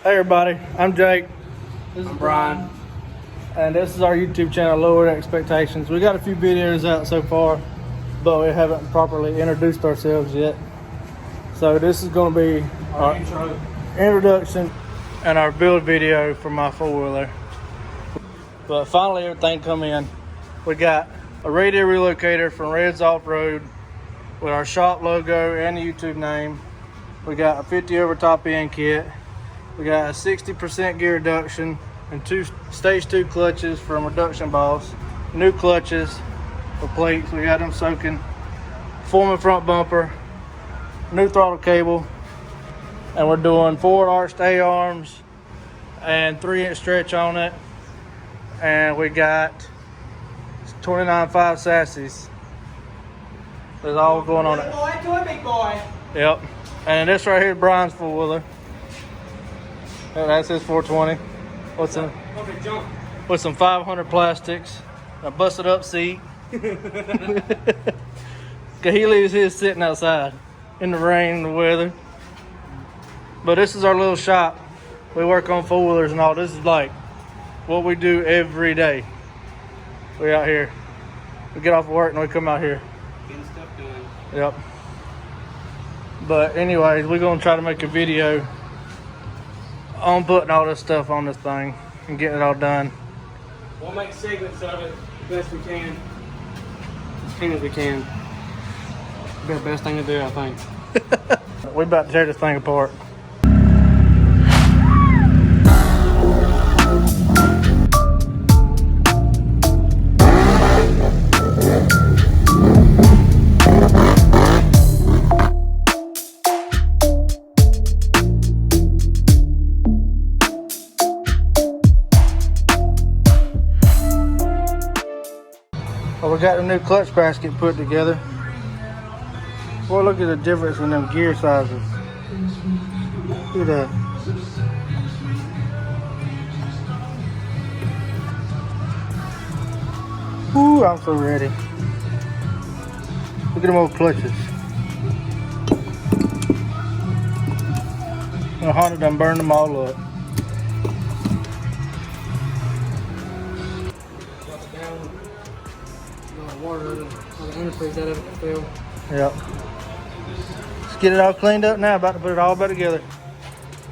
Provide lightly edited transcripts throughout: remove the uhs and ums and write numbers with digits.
Hey everybody, I'm Jake. I'm Brian. And this is our YouTube channel, Lowered Expectations. We got a few videos out so far, but we haven't properly introduced ourselves yet. So this is going to be our introduction and our build video for my four-wheeler. But finally everything come in. We got a radiator relocator from Red's Off-Road with our shop logo and the YouTube name. We got a 50 over top end kit. We got a 60% gear reduction and two stage 2 clutches from Reduction Boss. New clutches for plates, we got them soaking. Foreman front bumper, new throttle cable, and we're doing forward arched A-arms and 3-inch stretch on it. And we got 29.5 sassies. There's all going on it. Big boy. Yep. And this right here is Brian's four-wheeler. That's his 420. With some 500 plastics, a busted up seat. Cause he leaves his sitting outside in the rain and the weather. But this is our little shop. We work on four-wheelers and all. This is like what we do every day. We out here. We get off work and we come out here. Getting stuff done. Yep. But anyways, we're gonna try to make a video on putting all this stuff on this thing and getting it all done. We'll make segments of it the best we can. As clean as we can. Be the best thing to do, I think. We about to tear this thing apart. Well, we got the new clutch basket put together. Boy, look at the difference in them gear sizes. Look at that. Ooh, I'm so ready. Look at them old clutches. The Honda done burned them all up. Water, the antifreeze out of it fell. Yep. Let's get it all cleaned up now. About to put it all back together.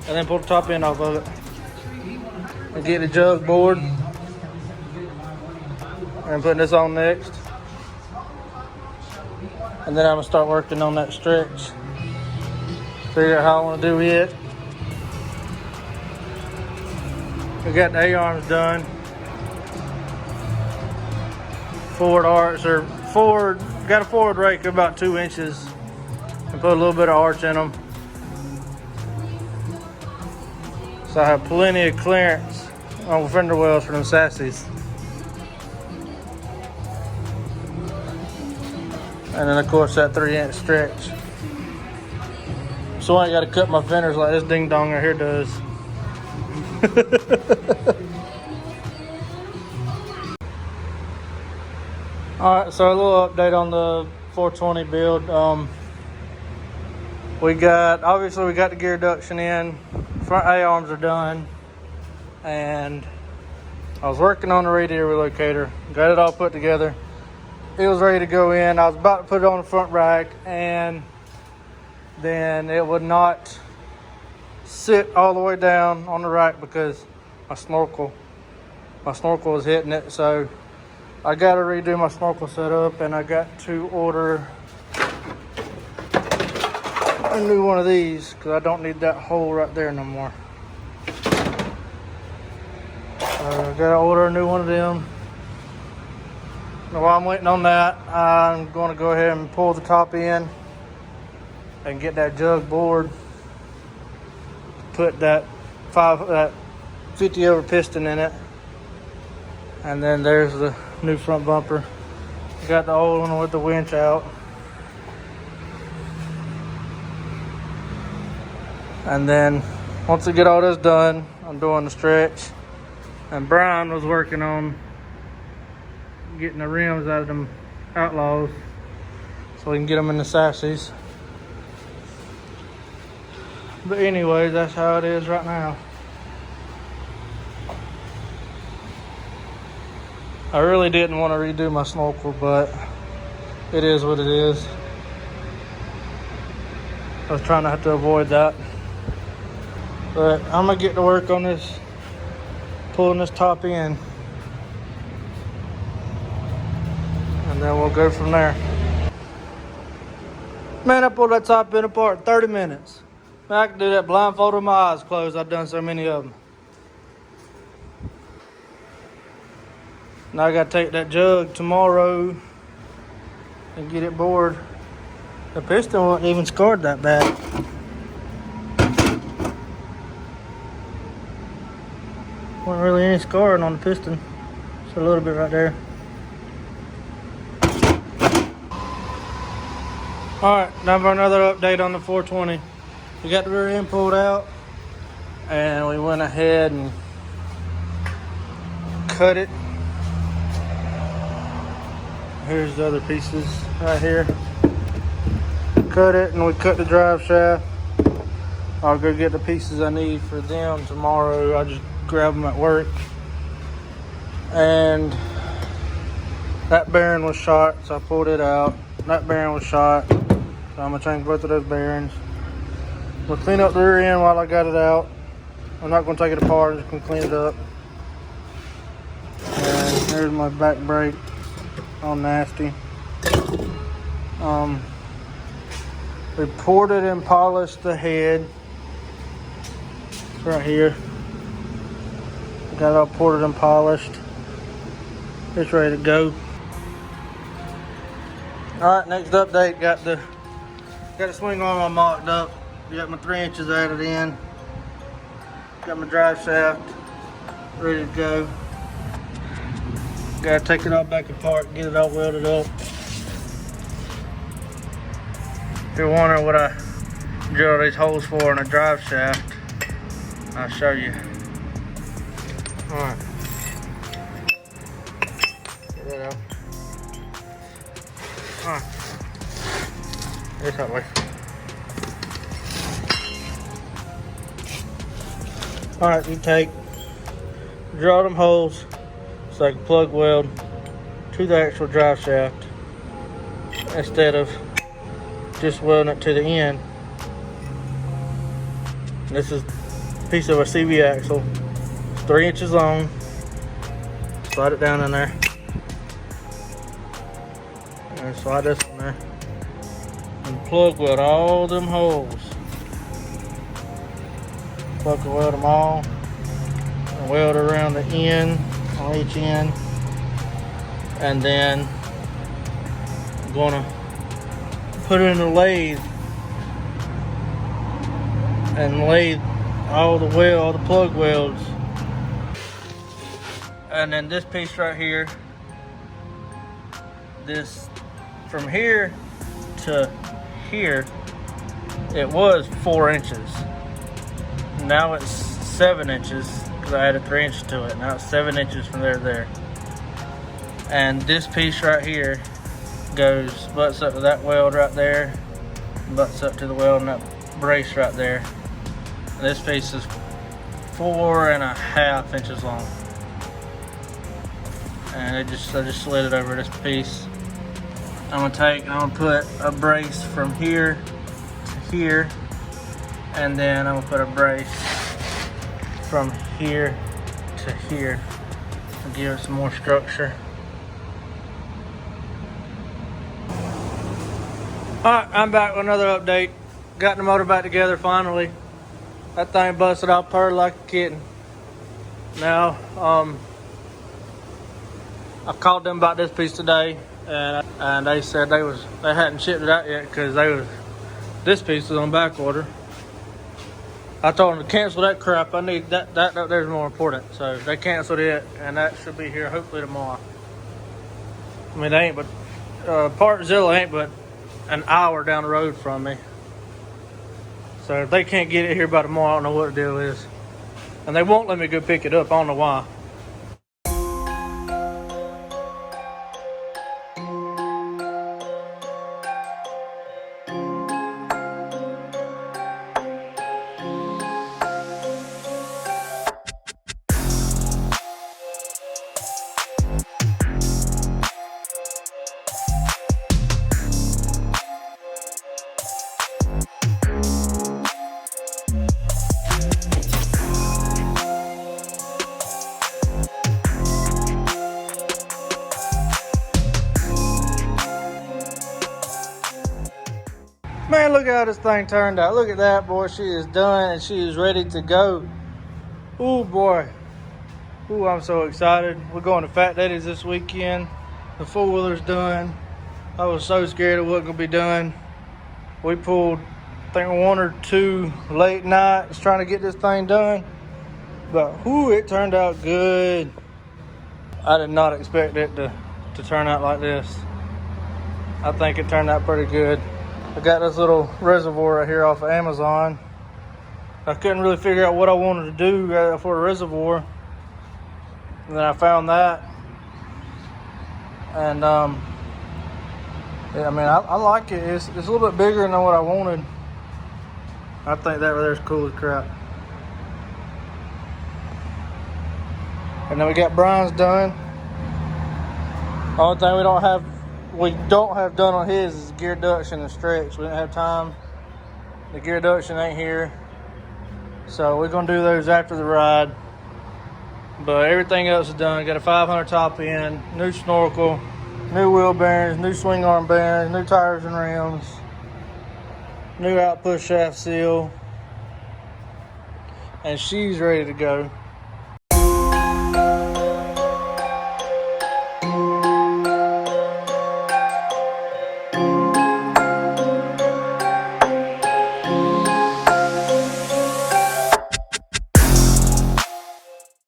And then pull the top end off of it. And get the jug board. And putting this on next. And then I'm going to start working on that stretch. Figure out how I want to do it. We got the A-arms done. Forward arch or forward, got a forward rake of about 2 inches and put a little bit of arch in them. So I have plenty of clearance on fender wells for them sassies. And then of course that 3-inch stretch. So I ain't got to cut my fenders like this ding dong right here does. Alright, so a little update on the 420 build. We got the gear reduction in, front A-arms are done, and I was working on the radiator relocator, got it all put together. It was ready to go in. I was about to put it on the front rack, and then it would not sit all the way down on the rack because my snorkel was hitting it. So I got to redo my snorkel setup, and I got to order a new one of these because I don't need that hole right there no more. So I got to order a new one of them. Now while I'm waiting on that, I'm going to go ahead and pull the top in and get that jug board. Put that 50 over piston in it. And then there's the new front bumper. Got the old one with the winch out. And then once I get all this done, I'm doing the stretch. And Brian was working on getting the rims out of them Outlaws so we can get them in the sassies. But anyways, that's how it is right now. I really didn't want to redo my snorkel, but it is what it is. I was trying not to avoid that. But I'm gonna get to work on this, pulling this top in. And then we'll go from there. Man, I pulled that top end apart in 30 minutes. Man, I can do that blindfolded with my eyes closed. I've done so many of them. Now I gotta take that jug tomorrow and get it bored. The piston wasn't even scarred that bad. Wasn't really any scarring on the piston. Just a little bit right there. Alright, now for another update on the 420. We got the rear end pulled out and we went ahead and cut it. Here's the other pieces right here. Cut it and we cut the drive shaft. I'll go get the pieces I need for them tomorrow. I'll just grab them at work. And that bearing was shot, so I pulled it out. That bearing was shot, so I'm gonna change both of those bearings. We'll clean up the rear end while I got it out. I'm not gonna take it apart, I'm just gonna clean it up. And there's my back brake, all nasty. We poured it and polished the head. It's right here. Got it all poured and polished. It's ready to go. Alright, next update, got the swing arm all mocked up. Got my 3 inches added in. Got my drive shaft ready to go. Gotta take it all back apart, get it all welded up. If you're wondering what I drill these holes for in a drive shaft, I'll show you. Alright. Get that out. Alright. It's that way. Alright, you drill them holes so I can plug weld to the actual drive shaft instead of just welding it to the end. This is a piece of a CV axle. It's 3 inches long. Slide it down in there. And slide this in there. And plug weld all them holes. Plug weld them all. And weld around the end, on each end. And then I'm gonna put it in the lathe and lathe all the plug welds. And then this piece right here, this from here to here, it was 4 inches. Now it's 7 inches because I added 3 inches to it. Now it's 7 inches from there to there. And this piece right here butts up to that weld right there, butts up to the weld in that brace right there. And this piece is 4.5 inches long. And I just slid it over this piece. I'm gonna put a brace from here to here, and then I'm gonna put a brace from here to here and give it some more structure. Alright, I'm back with another update. Got the motor back together finally. That thing busted out purred like a kitten. Now, I called them about this piece today, and they said they hadn't shipped it out yet because this piece was on back order. I told them to cancel that crap. I need that there's more important. So they canceled it, and that should be here hopefully tomorrow. I mean, they ain't but Partzilla ain't but an hour down the road from me. So if they can't get it here by tomorrow, I don't know what the deal is. And they won't let me go pick it up. I don't know why. look how this thing turned out. Look at that, boy. She is done and she is ready to go. Ooh, boy. Ooh, I'm so excited. We're going to Fat Daddy's this weekend. The four-wheeler's done. I was so scared it wasn't going to be done. We pulled, I think, 1 or 2 late nights trying to get this thing done. But, whoo, it turned out good. I did not expect it to turn out like this. I think it turned out pretty good. I got this little reservoir right here off of Amazon. I couldn't really figure out what I wanted to do for a reservoir. And then I found that. And, yeah, I mean, I like it. It's a little bit bigger than what I wanted. I think that right there is cool as crap. And then we got Brian's done. Only thing we don't have done on his is gear duction and stretch. We didn't have time. The gear duction ain't here. So we're gonna do those after the ride. But everything else is done. Got a 500 top end, new snorkel, new wheel bearings, new swing arm bearings, new tires and rims, new outpush shaft seal. And she's ready to go.